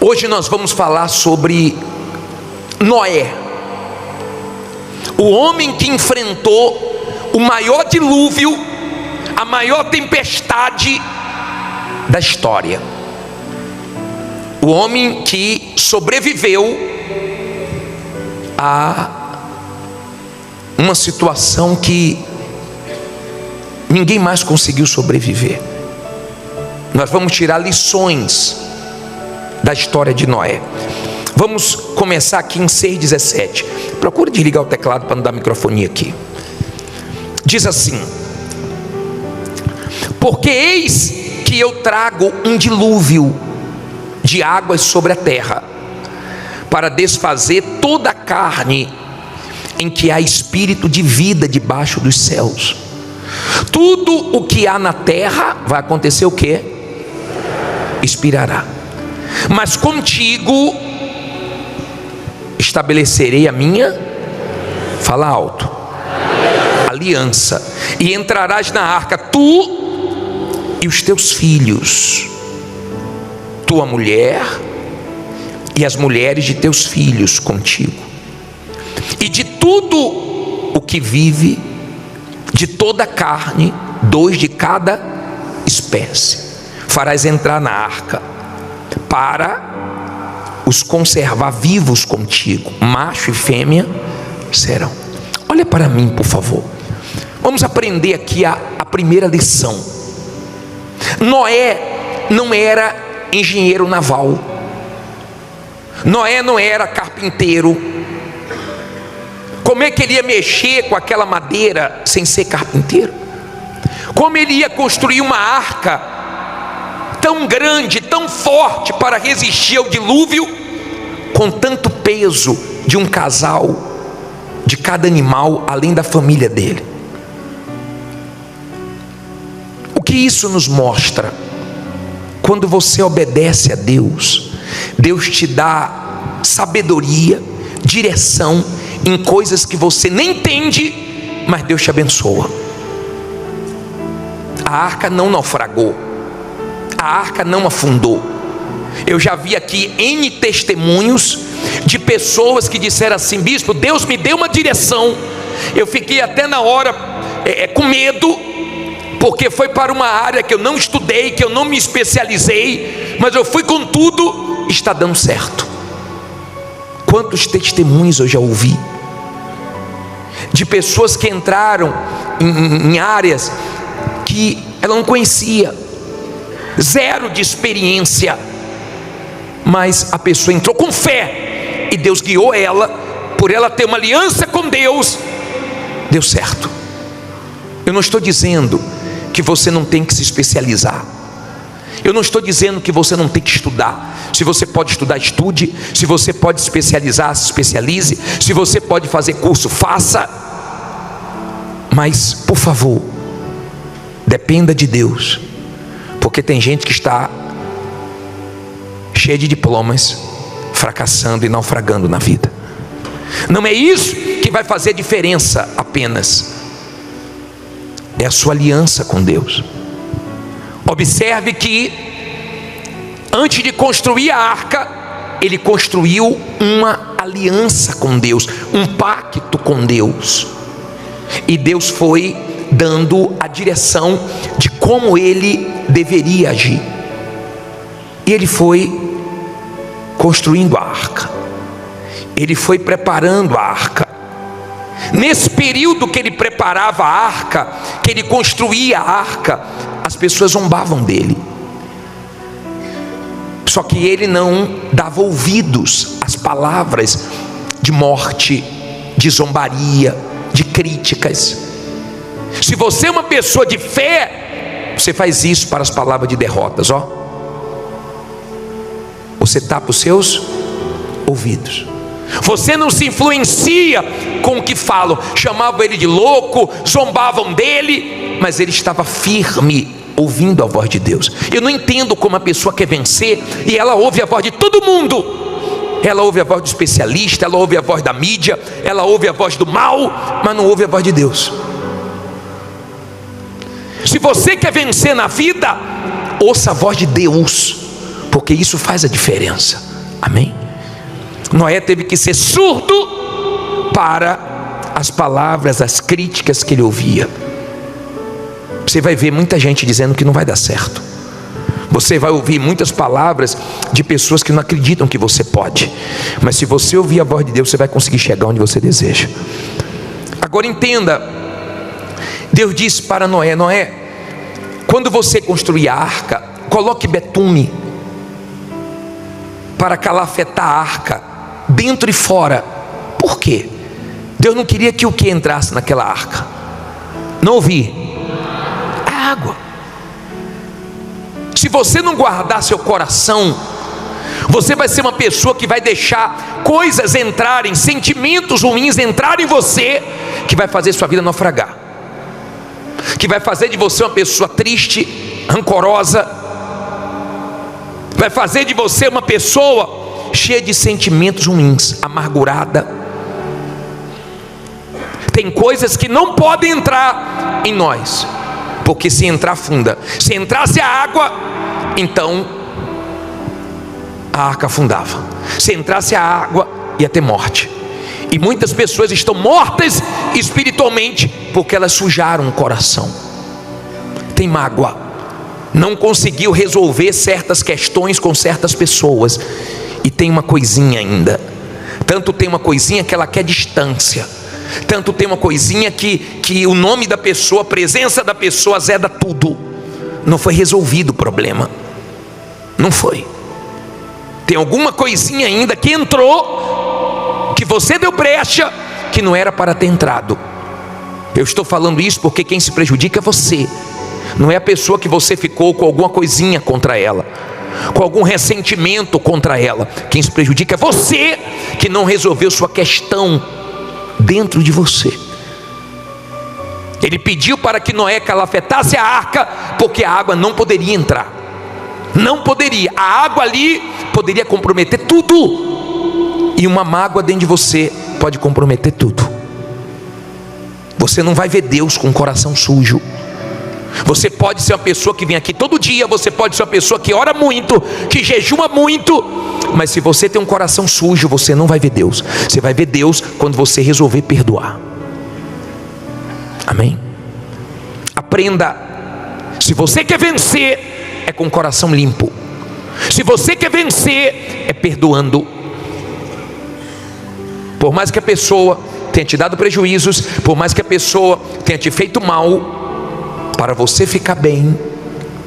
Hoje nós vamos falar sobre Noé, o homem que enfrentou o maior dilúvio, a maior tempestade da história. O homem que sobreviveu a uma situação que ninguém mais conseguiu sobreviver. Nós vamos tirar lições da história de Noé. Vamos começar aqui em 6,17. Procure desligar o teclado para não dar microfonia aqui. Diz assim: porque eis que eu trago um dilúvio de águas sobre a terra, para desfazer toda a carne em que há espírito de vida debaixo dos céus. Tudo o que há na terra vai acontecer o quê? Expirará. Mas contigo estabelecerei a minha, fala alto, aliança, e entrarás na arca, tu e os teus filhos, tua mulher e as mulheres de teus filhos contigo, e de tudo o que vive, de toda a carne, 2 de cada espécie, farás entrar na arca, para os conservar vivos contigo, macho e fêmea serão. Olha para mim, por favor. Vamos aprender aqui a primeira lição. Noé não era engenheiro naval, Noé não era carpinteiro. Como é que ele ia mexer com aquela madeira sem ser carpinteiro? Como ele ia construir uma arca tão grande, tão forte para resistir ao dilúvio, com tanto peso de um casal, de cada animal, além da família dele? O que isso nos mostra? Quando você obedece a Deus, Deus te dá sabedoria, direção em coisas que você nem entende, mas Deus te abençoa. A arca não naufragou, a arca não afundou. Eu já vi aqui N testemunhos de pessoas que disseram assim: bispo, Deus me deu uma direção. Eu fiquei até na hora com medo, porque foi para uma área que eu não estudei, que eu não me especializei, mas eu fui com tudo, está dando certo. Quantos testemunhos eu já ouvi de pessoas que entraram em áreas que ela não conhecia, zero de experiência, mas a pessoa entrou com fé e Deus guiou ela, por ela ter uma aliança com Deus, deu certo. Eu não estou dizendo que você não tem que se especializar, eu não estou dizendo que você não tem que estudar. Se você pode estudar, estude. Se você pode especializar, se especialize. Se você pode fazer curso, faça. Mas, por favor, dependa de Deus, porque tem gente que está cheia de diplomas, fracassando e naufragando na vida. Não é isso que vai fazer diferença apenas, é a sua aliança com Deus. Observe que antes de construir a arca, ele construiu uma aliança com Deus, um pacto com Deus, e Deus foi dando a direção de como ele deveria agir, e ele foi construindo a arca, ele foi preparando a arca. Nesse período que ele preparava a arca, que ele construía a arca, as pessoas zombavam dele, só que ele não dava ouvidos às palavras de morte, de zombaria, de críticas. Se você é uma pessoa de fé, você faz isso para as palavras de derrotas, ó. Você tapa os seus ouvidos. Você não se influencia com o que falam. Chamavam ele de louco, zombavam dele, mas ele estava firme, ouvindo a voz de Deus. Eu não entendo como a pessoa quer vencer e ela ouve a voz de todo mundo. Ela ouve a voz do especialista, ela ouve a voz da mídia, ela ouve a voz do mal, mas não ouve a voz de Deus. Se você quer vencer na vida, ouça a voz de Deus, porque isso faz a diferença. Amém? Noé teve que ser surdo para as palavras, as críticas que ele ouvia. Você vai ver muita gente dizendo que não vai dar certo. Você vai ouvir muitas palavras de pessoas que não acreditam que você pode. Mas se você ouvir a voz de Deus, você vai conseguir chegar onde você deseja. Agora entenda, Deus disse para Noé: Noé, quando você construir a arca, coloque betume para calafetar a arca, dentro e fora. Por quê? Deus não queria que o que entrasse naquela arca? Não ouvi? A água. Se você não guardar seu coração, você vai ser uma pessoa que vai deixar coisas entrarem, sentimentos ruins entrarem em você, que vai fazer sua vida naufragar, que vai fazer de você uma pessoa triste, rancorosa, vai fazer de você uma pessoa cheia de sentimentos ruins, amargurada. Tem coisas que não podem entrar em nós, porque se entrar, afunda. Se entrasse a água, então a arca afundava. Se entrasse a água, ia ter morte. E muitas pessoas estão mortas espiritualmente porque elas sujaram o coração. Tem mágoa, não conseguiu resolver certas questões com certas pessoas, e tem uma coisinha ainda. Tanto tem uma coisinha que ela quer distância, tanto tem uma coisinha que o nome da pessoa, a presença da pessoa azeda tudo. Não foi resolvido o problema. Não foi. Tem alguma coisinha ainda que entrou, que você deu brecha, que não era para ter entrado. Eu estou falando isso porque quem se prejudica é você. Não é a pessoa que você ficou com alguma coisinha contra ela, com algum ressentimento contra ela. Quem se prejudica é você, que não resolveu sua questão dentro de você. Ele pediu para que Noé calafetasse a arca, porque a água não poderia entrar. Não poderia. A água ali poderia comprometer tudo. E uma mágoa dentro de você pode comprometer tudo. Você não vai ver Deus com o coração sujo. Você pode ser uma pessoa que vem aqui todo dia, você pode ser uma pessoa que ora muito, que jejuma muito, mas se você tem um coração sujo, você não vai ver Deus. Você vai ver Deus quando você resolver perdoar. Amém? Aprenda. Se você quer vencer, é com o coração limpo. Se você quer vencer, é perdoando. Por mais que a pessoa tenha te dado prejuízos, por mais que a pessoa tenha te feito mal, para você ficar bem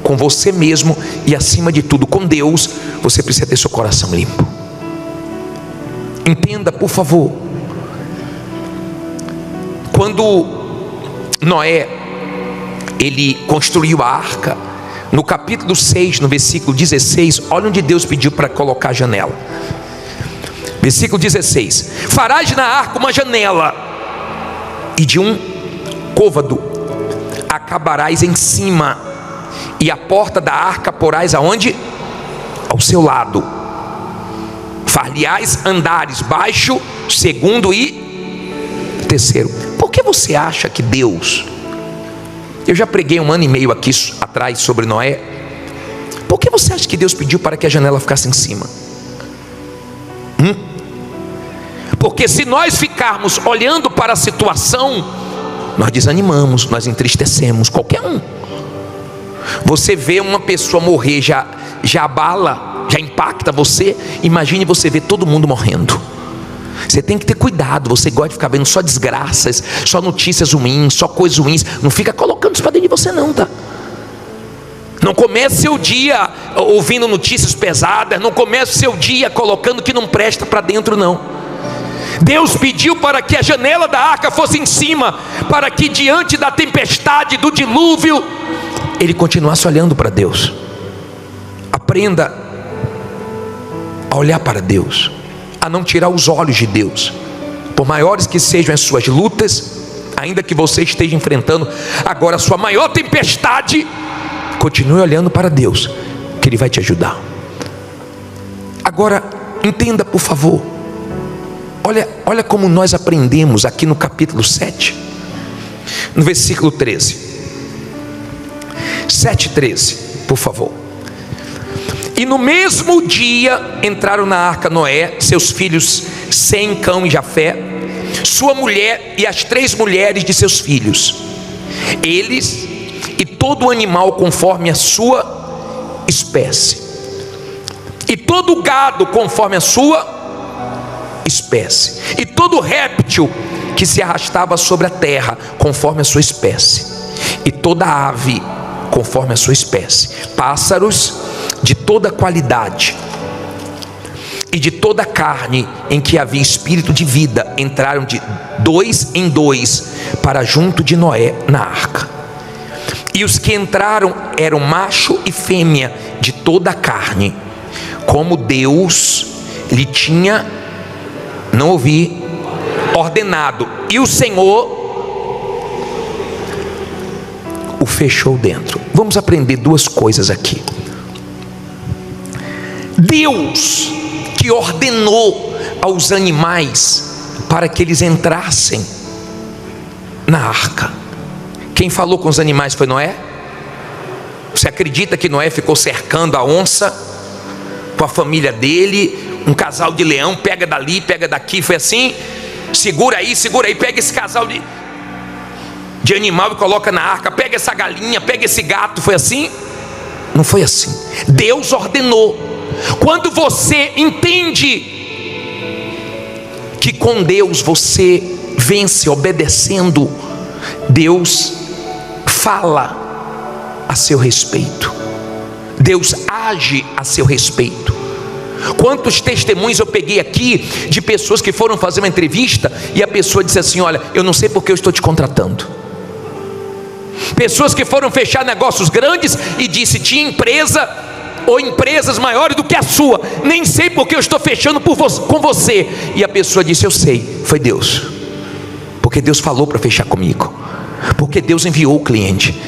com você mesmo e acima de tudo com Deus, você precisa ter seu coração limpo. Entenda, por favor. Quando Noé, ele construiu a arca, no capítulo 6, no versículo 16, olha onde Deus pediu para colocar a janela. Versículo 16: farás na arca uma janela, e de um côvado acabarás em cima, e a porta da arca porás aonde? Ao seu lado. Far-lhe-ás andares baixo, segundo e terceiro. Por que você acha que Deus... Eu já preguei 1 ano e meio aqui atrás sobre Noé. Por que você acha que Deus pediu para que a janela ficasse em cima? Porque se nós ficarmos olhando para a situação, nós desanimamos, nós entristecemos, qualquer um. Você vê uma pessoa morrer, já abala, já impacta você. Imagine você ver todo mundo morrendo. Você tem que ter cuidado. Você gosta de ficar vendo só desgraças, só notícias ruins, só coisas ruins. Não fica colocando isso para dentro de você não, tá? Não comece seu dia ouvindo notícias pesadas. Não comece seu dia colocando que não presta para dentro não. Deus pediu para que a janela da arca fosse em cima, para que diante da tempestade, do dilúvio, ele continuasse olhando para Deus. Aprenda a olhar para Deus, a não tirar os olhos de Deus. Por maiores que sejam as suas lutas, ainda que você esteja enfrentando agora a sua maior tempestade, continue olhando para Deus, que Ele vai te ajudar. Agora, entenda por favor. Olha como nós aprendemos aqui no capítulo 7, no versículo 13. 7:13, por favor. E no mesmo dia entraram na arca Noé, seus filhos Sem, Cão e Jafé, sua mulher e as 3 mulheres de seus filhos, eles e todo animal conforme a sua espécie, e todo gado conforme a sua espécie, e todo réptil que se arrastava sobre a terra conforme a sua espécie, e toda ave conforme a sua espécie, pássaros de toda qualidade, e de toda carne em que havia espírito de vida, entraram de 2 em 2 para junto de Noé na arca. E os que entraram eram macho e fêmea de toda a carne, como Deus lhe tinha, não ouvi, ordenado. E o Senhor o fechou dentro. Vamos aprender 2 coisas aqui. Deus que ordenou aos animais para que eles entrassem na arca. Quem falou com os animais foi Noé? Você acredita que Noé ficou cercando a onça com a família dele, um casal de leão, pega dali, pega daqui, foi assim? Segura aí, pega esse casal de animal e coloca na arca, pega essa galinha, pega esse gato, foi assim? Não foi assim. Deus ordenou. Quando você entende que com Deus você vence obedecendo, Deus fala a seu respeito, Deus age a seu respeito. Quantos testemunhos eu peguei aqui de pessoas que foram fazer uma entrevista e a pessoa disse assim: olha, eu não sei porque eu estou te contratando. Pessoas que foram fechar negócios grandes e disse: tinha empresa ou empresas maiores do que a sua, nem sei porque eu estou fechando com você. E a pessoa disse: eu sei, foi Deus, porque Deus falou para fechar comigo, porque Deus enviou o cliente,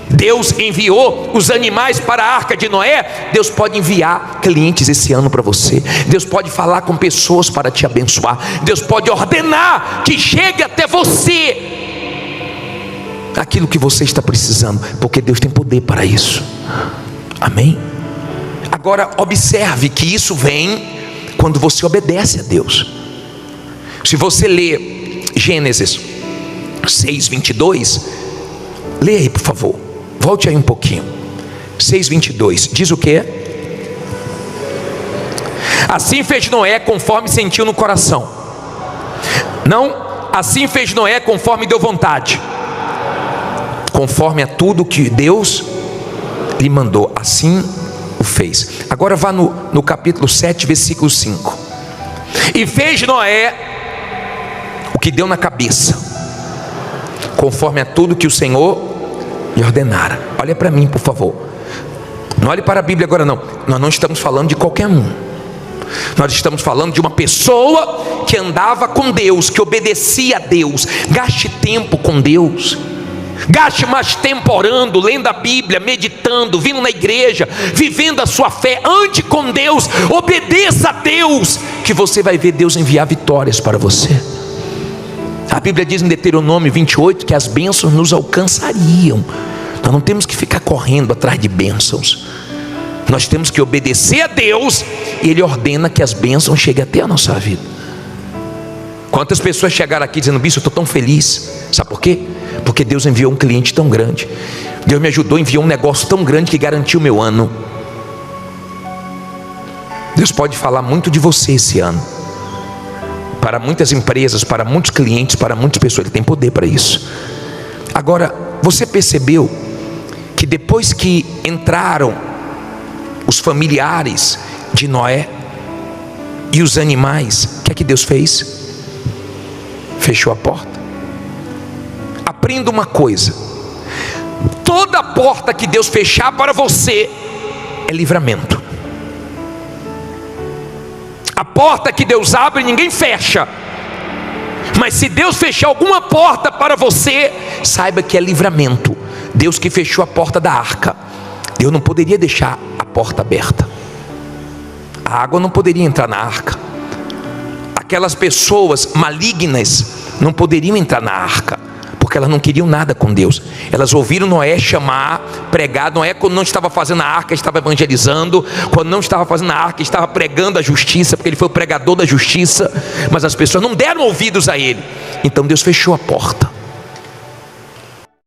Deus enviou os animais para a arca de Noé. Deus pode enviar clientes esse ano para você, Deus pode falar com pessoas para te abençoar, Deus pode ordenar que chegue até você aquilo que você está precisando, porque Deus tem poder para isso. Amém? Agora observe que isso vem quando você obedece a Deus. Se você ler Gênesis 6:22, leia aí por favor, volte aí um pouquinho. 6:22 diz o que? Assim fez Noé conforme sentiu no coração. Não, assim fez Noé conforme deu vontade, conforme a tudo que Deus lhe mandou, assim o fez. Agora vá no capítulo 7, versículo 5. E fez Noé o que deu na cabeça, conforme a tudo que o Senhor lhe ordenara. Olha para mim, por favor. Não olhe para a Bíblia agora não. Nós não estamos falando de qualquer um. Nós estamos falando de uma pessoa que andava com Deus, que obedecia a Deus. Gaste tempo com Deus. Gaste mais tempo orando, lendo a Bíblia, meditando, vindo na igreja, vivendo a sua fé. Ande com Deus, obedeça a Deus, que você vai ver Deus enviar vitórias para você. A Bíblia diz em Deuteronômio 28 que as bênçãos nos alcançariam. Nós não temos que ficar correndo atrás de bênçãos. Nós temos que obedecer a Deus, e Ele ordena que as bênçãos cheguem até a nossa vida. Quantas pessoas chegaram aqui dizendo: bicho, eu estou tão feliz. Sabe por quê? Porque Deus enviou um cliente tão grande, Deus me ajudou, enviou um negócio tão grande que garantiu o meu ano. Deus pode falar muito de você esse ano, para muitas empresas, para muitos clientes, para muitas pessoas. Ele tem poder para isso. Agora, você percebeu que depois que entraram os familiares de Noé e os animais, o que é que Deus fez? Fechou a porta. Aprenda uma coisa: toda porta que Deus fechar para você é livramento. A porta que Deus abre, ninguém fecha. Mas se Deus fechar alguma porta para você, saiba que é livramento. Deus que fechou a porta da arca, Deus não poderia deixar a porta aberta. A água não poderia entrar na arca. Aquelas pessoas malignas não poderiam entrar na arca, porque elas não queriam nada com Deus. Elas ouviram Noé chamar, pregar. Noé, quando não estava fazendo a arca, estava evangelizando. Quando não estava fazendo a arca, estava pregando a justiça, porque ele foi o pregador da justiça. Mas as pessoas não deram ouvidos a ele. Então Deus fechou a porta.